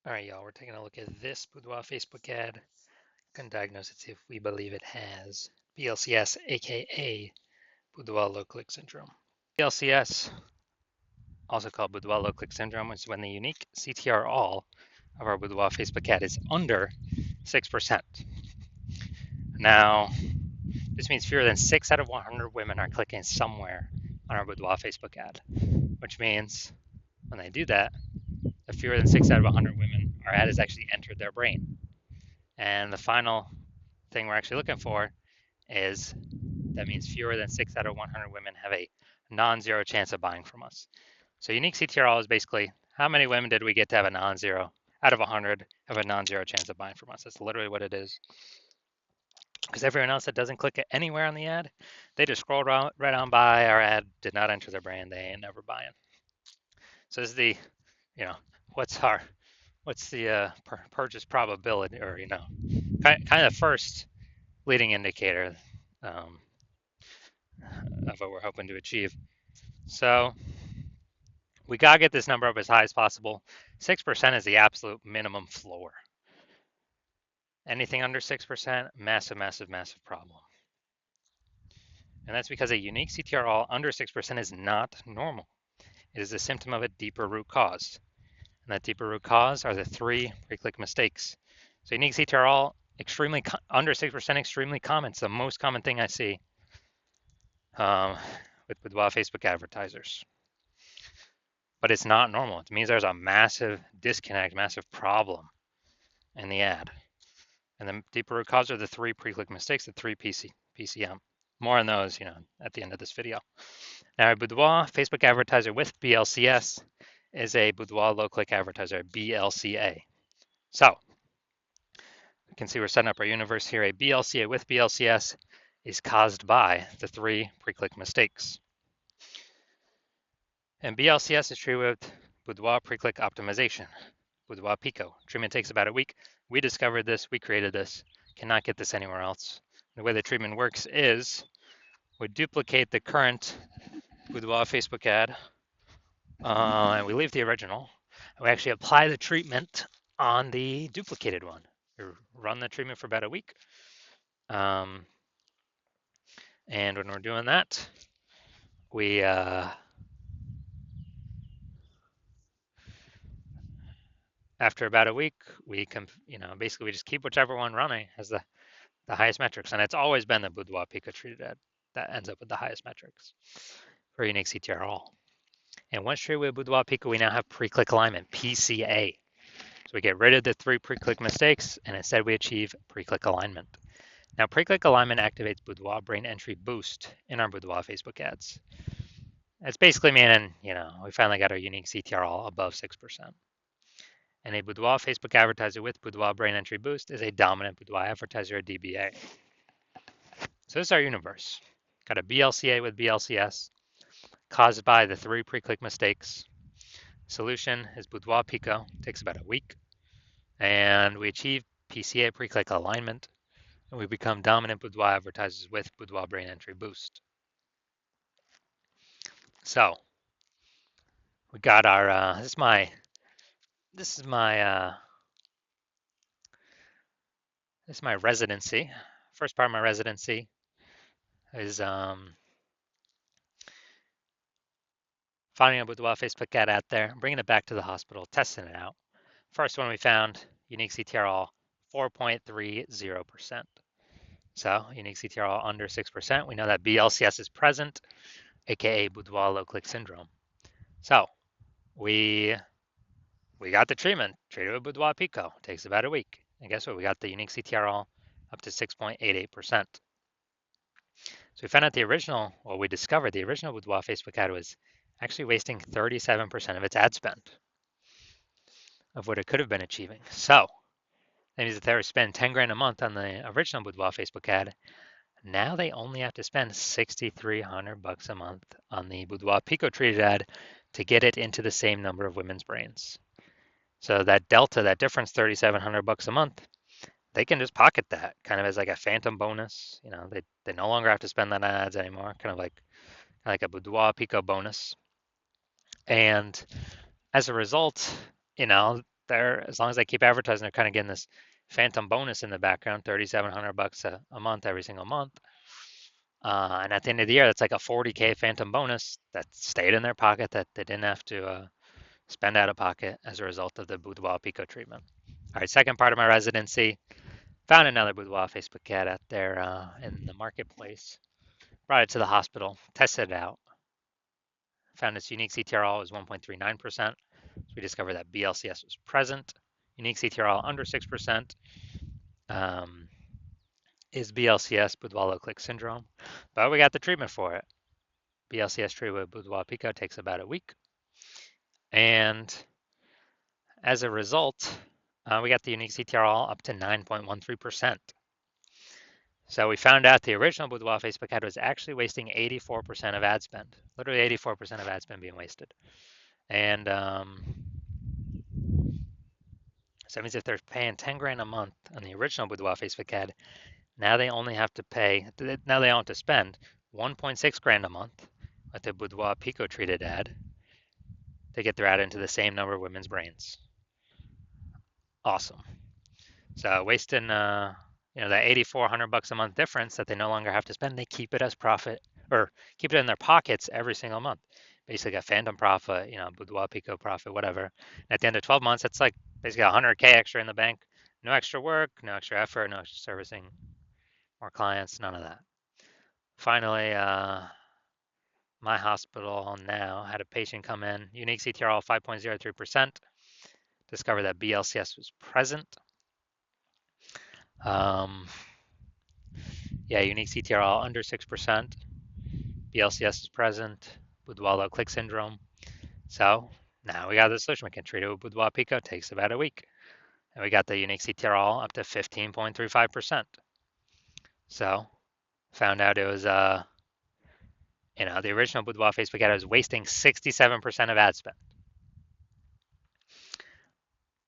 All right, y'all, we're taking a look at this Boudoir Facebook ad. Can diagnose it, see if we believe it has BLCS, aka Boudoir low click syndrome. BLCS, also called Boudoir low click syndrome, is when the unique CTR all of our Boudoir Facebook ad is under 6%. Now, this means fewer than 6 out of 100 women are clicking somewhere on our Boudoir Facebook ad, which means when they do that, the fewer than 6 out of 100 women, our ad has actually entered their brain. And the final thing we're actually looking for is that means fewer than 6 out of 100 women have a non-zero chance of buying from us. So unique CTRL is basically how many women did we get to have a non-zero out of 100 have a non-zero chance of buying from us. That's literally what it is. Because everyone else that doesn't click anywhere on the ad, they just scroll right on by. Our ad did not enter their brain. They ain't never buying. So this is the, you know, what's the purchase probability, or kind of first leading indicator um, of what we're hoping to achieve. So we got to get this number up as high as possible. 6% is the absolute minimum floor. Anything under 6%, massive, massive, massive problem. And that's because a unique CTRL under 6% is not normal. It is a symptom of a deeper root cause. And that deeper root cause are the 3 pre-click mistakes. So unique CTRL, extremely under 6%, extremely common. It's the most common thing I see with Boudoir Facebook advertisers. But it's not normal. It means there's a massive disconnect, massive problem in the ad. And the deeper root cause are the 3 pre-click mistakes, the 3 PCM. More on those, at the end of this video. Now, a Boudoir Facebook advertiser with BLCS is a Boudoir low-click advertiser, BLCA. So, you can see we're setting up our universe here. A BLCA with BLCS is caused by the 3 pre-click mistakes. And BLCS is treated with Boudoir pre-click optimization, Boudoir Pico. Treatment takes about a week. We discovered this, we created this, cannot get this anywhere else. The way the treatment works is we duplicate the current Boudoir Facebook ad, and we leave the original. And we actually apply the treatment on the duplicated one. We run the treatment for about a week. And when we're doing that, we after about a week, we basically we just keep whichever one running as the highest metrics, and it's always been the Boudoir Pico treated ad that ends up with the highest metrics for unique CTR all. And once treated with Boudoir Pico, we now have pre-click alignment, PCA. So we get rid of the 3 pre-click mistakes, and instead we achieve pre-click alignment. Now, pre-click alignment activates Boudoir brain entry boost in our Boudoir Facebook ads. It's basically meaning, we finally got our unique CTR all above 6%. And a Boudoir Facebook advertiser with Boudoir brain entry boost is a dominant Boudoir advertiser, a DBA. So this is our universe. Got a BLCA with BLCS, caused by the 3 pre-click mistakes. Solution is Boudoir Pico, takes about a week. And we achieve PCA pre-click alignment, and we become dominant Boudoir advertisers with Boudoir brain entry boost. So we got our, this is my residency. First part of my residency is finding a Boudoir Facebook ad out there, bringing it back to the hospital, testing it out. First one we found, unique CTR all 4.30%. So unique CTR all under 6%. We know that BLCS is present, aka Boudoir low click syndrome. So we got the treatment, treated with Boudoir Pico. Takes about a week. And guess what? We got the unique CTR all up to 6.88%. So we found out we discovered the original Boudoir Facebook ad was actually wasting 37% of its ad spend of what it could have been achieving. So that means that they were spending 10 grand a month on the original Boudoir Facebook ad. Now they only have to spend $6,300 a month on the Boudoir Pico treated ad to get it into the same number of women's brains. So that delta, that difference, $3,700 a month, they can just pocket that kind of as like a phantom bonus. They no longer have to spend that on ads anymore, kind of like a Boudoir Pico bonus. And as a result, they're, as long as they keep advertising, they're kind of getting this phantom bonus in the background, $3,700 a month every single month. And at the end of the year, that's like a 40K phantom bonus that stayed in their pocket that they didn't have to spend out of pocket as a result of the Boudoir Pico treatment. All right, second part of my residency, found another Boudoir Facebook ad out there in the marketplace, brought it to the hospital, tested it out, found its unique CTRL was 1.39%. So we discovered that BLCS was present. Unique CTRL under 6% is BLCS, Boudoir low click syndrome, but we got the treatment for it. BLCS treatment with Boudoir Pico takes about a week. And as a result, we got the unique CTRL up to 9.13%. So we found out the original Boudoir Facebook ad was actually wasting 84% of ad spend, literally 84% of ad spend being wasted. And so that means if they're paying 10 grand a month on the original Boudoir Facebook ad, now they only have to pay, now they don't have to spend 1.6 grand a month with the Boudoir Pico treated ad to get their ad into the same number of women's brains. Awesome. So wasting, that $8,400 a month difference that they no longer have to spend, they keep it as profit or keep it in their pockets every single month. Basically a phantom profit, Boudoir Pico profit, whatever. And at the end of 12 months, it's like basically 100K extra in the bank. No extra work, no extra effort, no extra servicing, more clients, none of that. Finally, my hospital now had a patient come in, unique CTRL 5.03%, discovered that BLCS was present. Unique CTRL under 6%, BLCS is present, Boudoir low click syndrome. So now we got the solution. We can treat it with Boudoir Pico. It takes about a week. And we got the unique CTRL up to 15.35%. So found out it was, the original Boudoir Facebook ad was wasting 67% of ad spend.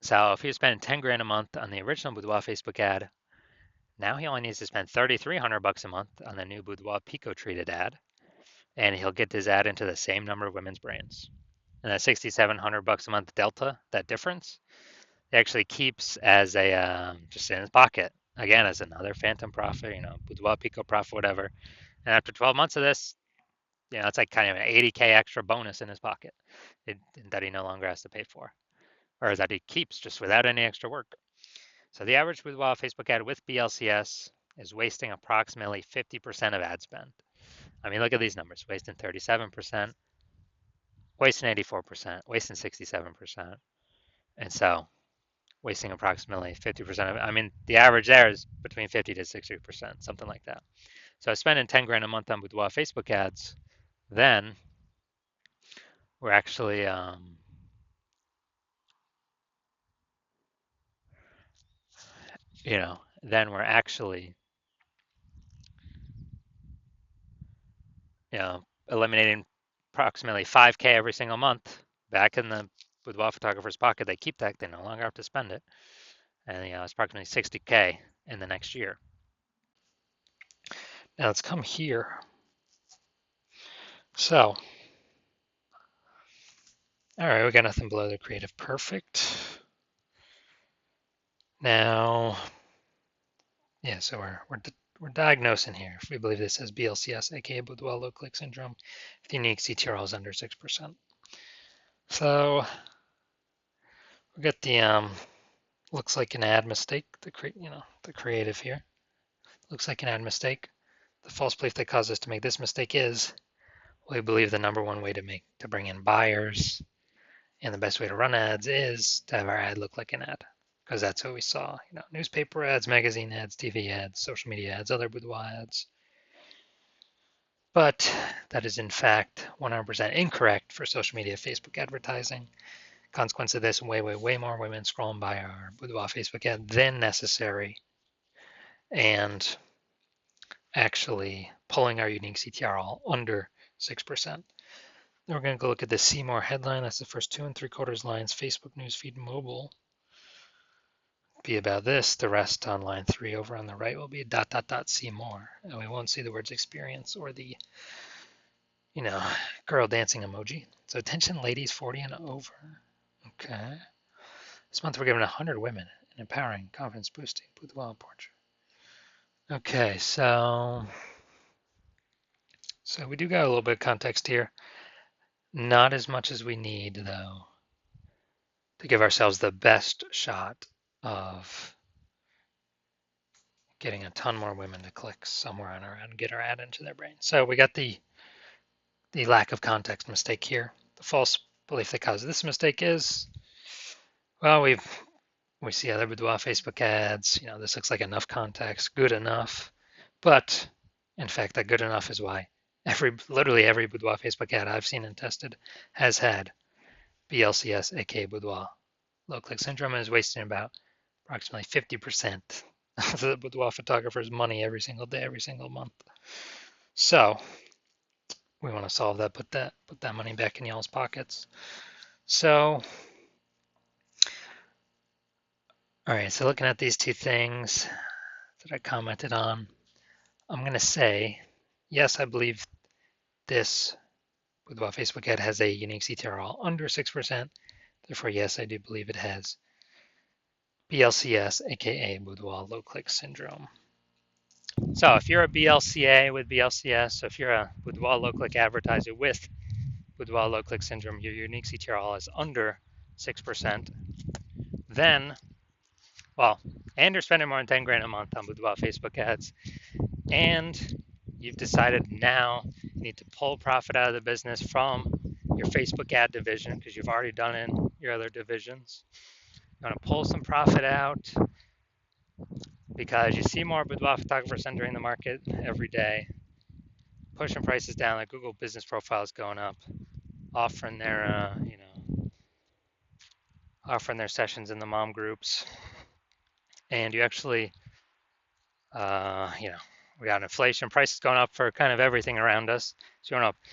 So if he was spending 10 grand a month on the original Boudoir Facebook ad, now he only needs to spend $3,300 a month on the new Boudoir Pico treated ad, and he'll get his ad into the same number of women's brains. And that $6,700 a month delta, that difference, he actually keeps as a just in his pocket. Again, as another phantom profit, Boudoir Pico profit, whatever. And after 12 months of this, it's like kind of an 80K extra bonus in his pocket that he no longer has to pay for, or that he keeps just without any extra work. So the average Boudoir Facebook ad with BLCS is wasting approximately 50% of ad spend. I mean, look at these numbers, wasting 37%, wasting 84%, wasting 67%. And so wasting approximately 50% of it. I mean, the average there is between 50 to 60%, something like that. So spending 10 grand a month on Boudoir Facebook ads, then we're actually, then we're actually, eliminating approximately 5K every single month back in the Boudoir photographer's pocket. They keep that, they no longer have to spend it. And it's approximately 60K in the next year. Now let's come here. So, all right, we got nothing below the creative perfect. Now, so we're diagnosing here. If we believe this as BLCS, aka Boudoir low click syndrome, if the unique CTRL is under 6%. So we got the looks like an ad mistake. The creative here looks like an ad mistake. The false belief that caused us to make this mistake is we believe the number one way to bring in buyers and the best way to run ads is to have our ad look like an ad, because that's what we saw. Newspaper ads, magazine ads, TV ads, social media ads, other boudoir ads. But that is in fact 100% incorrect for social media Facebook advertising. Consequence of this, way more women scrolling by our boudoir Facebook ad than necessary, and actually pulling our unique CTRL under 6%. Then we're going to go look at the See More headline. That's the first 2 3/4 lines. Facebook newsfeed mobile be about this. The rest on line 3 over on the right will be ... see more. And we won't see the words experience or the, girl dancing emoji. So attention ladies 40 and over. Okay. This month we're giving 100 women an empowering, confidence boosting boudoir portrait. Okay, so we do got a little bit of context here. Not as much as we need, though, to give ourselves the best shot of getting a ton more women to click somewhere on our ad and get our ad into their brain. So we got the lack of context mistake here. The false belief that causes this mistake is, well, we see other boudoir Facebook ads. This looks like enough context, good enough. But in fact, that good enough is why literally every boudoir Facebook ad I've seen and tested has had BLCS, aka boudoir low click syndrome, and is wasting about approximately 50% of the boudoir photographer's money every single day, every single month. So we want to solve that, put that money back in y'all's pockets. So, all right, so looking at these two things that I commented on, I'm going to say, yes, I believe this boudoir Facebook ad has a unique CTRL under 6%. Therefore, yes, I do believe it has BLCS, aka boudoir low click syndrome. So if you're a BLCA with BLCS, so if you're a boudoir low click advertiser with boudoir low click syndrome, your unique CTRL is under 6%, then, well, and you're spending more than 10 grand a month on boudoir Facebook ads, and you've decided now you need to pull profit out of the business from your Facebook ad division because you've already done it in your other divisions. You want to pull some profit out because you see more boudoir photographers entering the market every day, pushing prices down. Like Google Business Profile is going up, offering their offering their sessions in the mom groups, and you actually we got inflation, prices going up for kind of everything around us. So you want to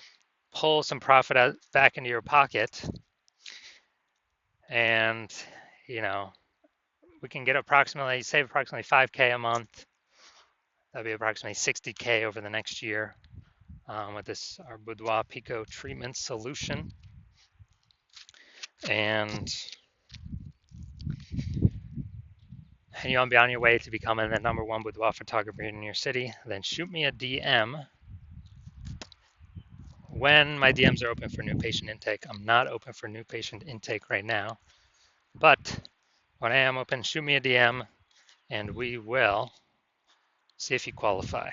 pull some profit out, back into your pocket, and we can get save approximately 5K a month. That'd be approximately 60K over the next year with this our Boudoir Pico treatment solution. And you want to be on your way to becoming the #1 boudoir photographer in your city, then shoot me a DM when my DMs are open for new patient intake. I'm not open for new patient intake right now, but when I am open, shoot me a DM and we will see if you qualify.